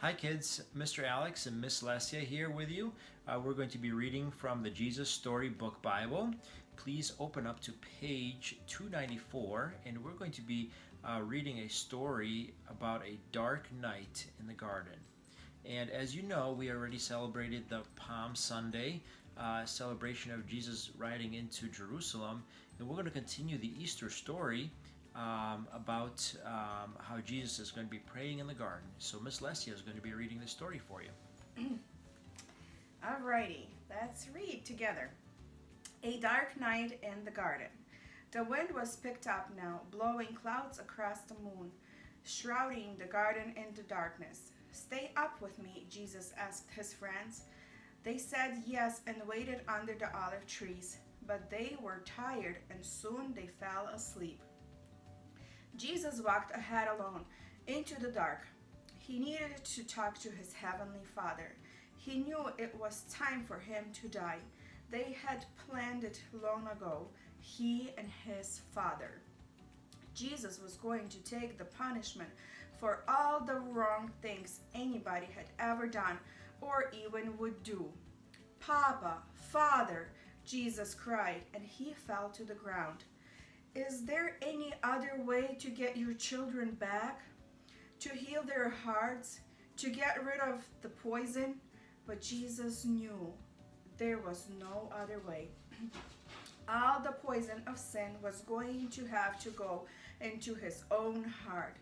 Hi kids, Mr. Alex and Miss Lesia here with you. We're going to be reading from the Jesus Story Book Bible. Please open up to page 294 and we're going to be reading a story about a dark night in the garden. And as you know, we already celebrated the Palm Sunday celebration of Jesus riding into Jerusalem, and we're going to continue the Easter story about how Jesus is going to be praying in the garden. So Miss Lesia is going to be reading the story for you. Alrighty, let's read together. A dark night in the garden. The wind was picked up now, blowing clouds across the moon, shrouding the garden into darkness. "Stay up with me," Jesus asked his friends. They said yes and waited under the olive trees, but they were tired and soon they fell asleep. Jesus walked ahead alone into the dark. He needed to talk to his heavenly Father. He knew it was time for him to die. They had planned it long ago, he and his Father. Jesus was going to take the punishment for all the wrong things anybody had ever done or even would do. "Papa, Father," Jesus cried, and he fell to the ground. "Is there any other way to get your children back? To heal their hearts? To get rid of the poison?" But Jesus knew there was no other way. All the poison of sin was going to have to go into his own heart.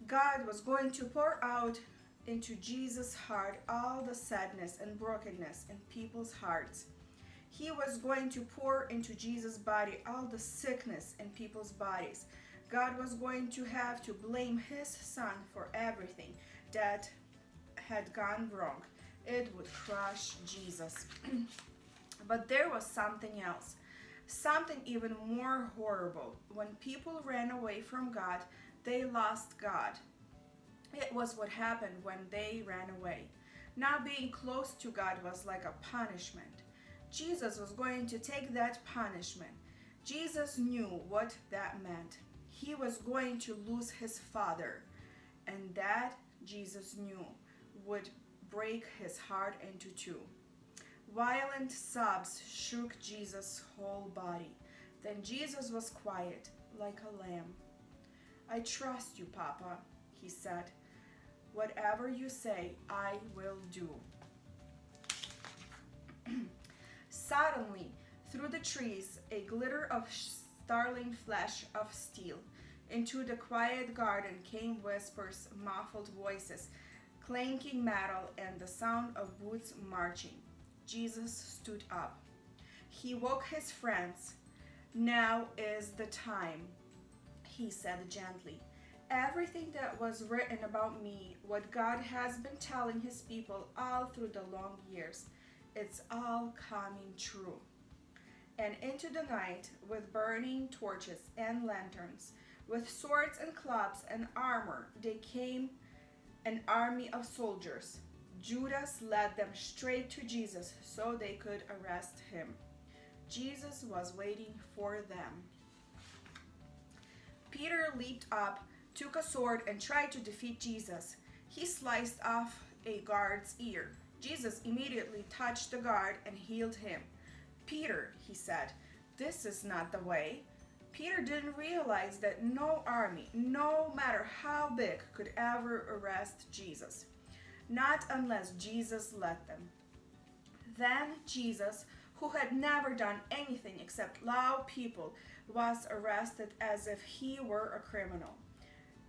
God was going to pour out into Jesus' heart all the sadness and brokenness in people's hearts. He was going to pour into Jesus' body all the sickness in people's bodies. God was going to have to blame his son for everything that had gone wrong. It would crush Jesus. But there was something else, something even more horrible. When people ran away from God, they lost God. It was what happened when they ran away. Now being close to God was like a punishment. Jesus was going to take that punishment. Jesus knew what that meant. He was going to lose his Father, and that Jesus knew would break his heart into two. Violent sobs shook Jesus' whole body. Then Jesus was quiet, like a lamb. "I trust you, Papa," he said. "Whatever you say, I will do." Suddenly, through the trees, a glitter of startling flash of steel. Into the quiet garden came whispers, muffled voices, clanking metal, and the sound of boots marching. Jesus stood up. He woke his friends. "Now is the time," he said gently. "Everything that was written about me, what God has been telling his people all through the long years, it's all coming true." And into the night, with burning torches and lanterns, with swords and clubs and armor, they came, an army of soldiers. Judas led them straight to Jesus so they could arrest him. Jesus was waiting for them. Peter leaped up, took a sword, and tried to defeat Jesus. He sliced off a guard's ear. Jesus immediately touched the guard and healed him. "Peter," he said, "this is not the way." Peter didn't realize that no army, no matter how big, could ever arrest Jesus. Not unless Jesus let them. Then Jesus, who had never done anything except love people, was arrested as if he were a criminal.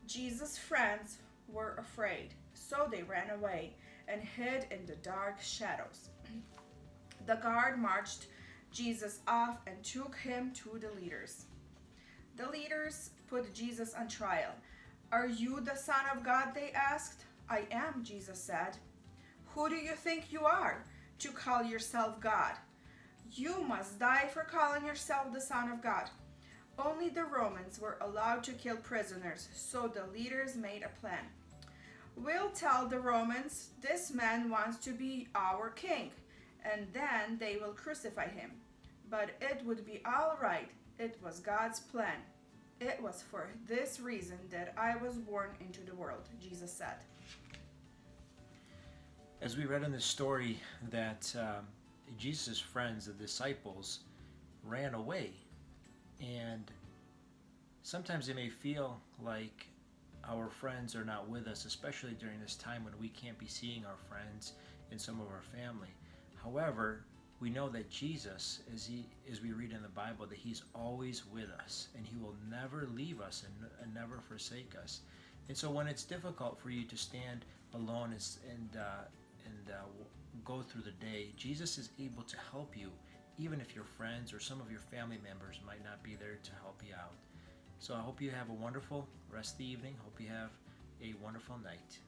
Jesus' friends were afraid, so they ran away and hid in the dark shadows. The guard marched Jesus off and took him to the leaders. The leaders put Jesus on trial. "Are you the Son of God?" they asked. "I am," Jesus said. "Who do you think you are, to call yourself God? You must die for calling yourself the Son of God." Only the Romans were allowed to kill prisoners, so the leaders made a plan. "We'll tell the Romans this man wants to be our king, and then they will crucify him. But it would be all right. It was God's plan. It was for this reason that I was born into the world," Jesus said. As we read in this story that Jesus' friends, the disciples, ran away. And sometimes it may feel like our friends are not with us, especially during this time when we can't be seeing our friends and some of our family. However, we know that Jesus, as we read in the Bible, that he's always with us and he will never leave us and never forsake us. And so when it's difficult for you to stand alone and go through the day, Jesus is able to help you, even if your friends or some of your family members might not be there to help you out. So I hope you have a wonderful rest of the evening. Hope you have a wonderful night.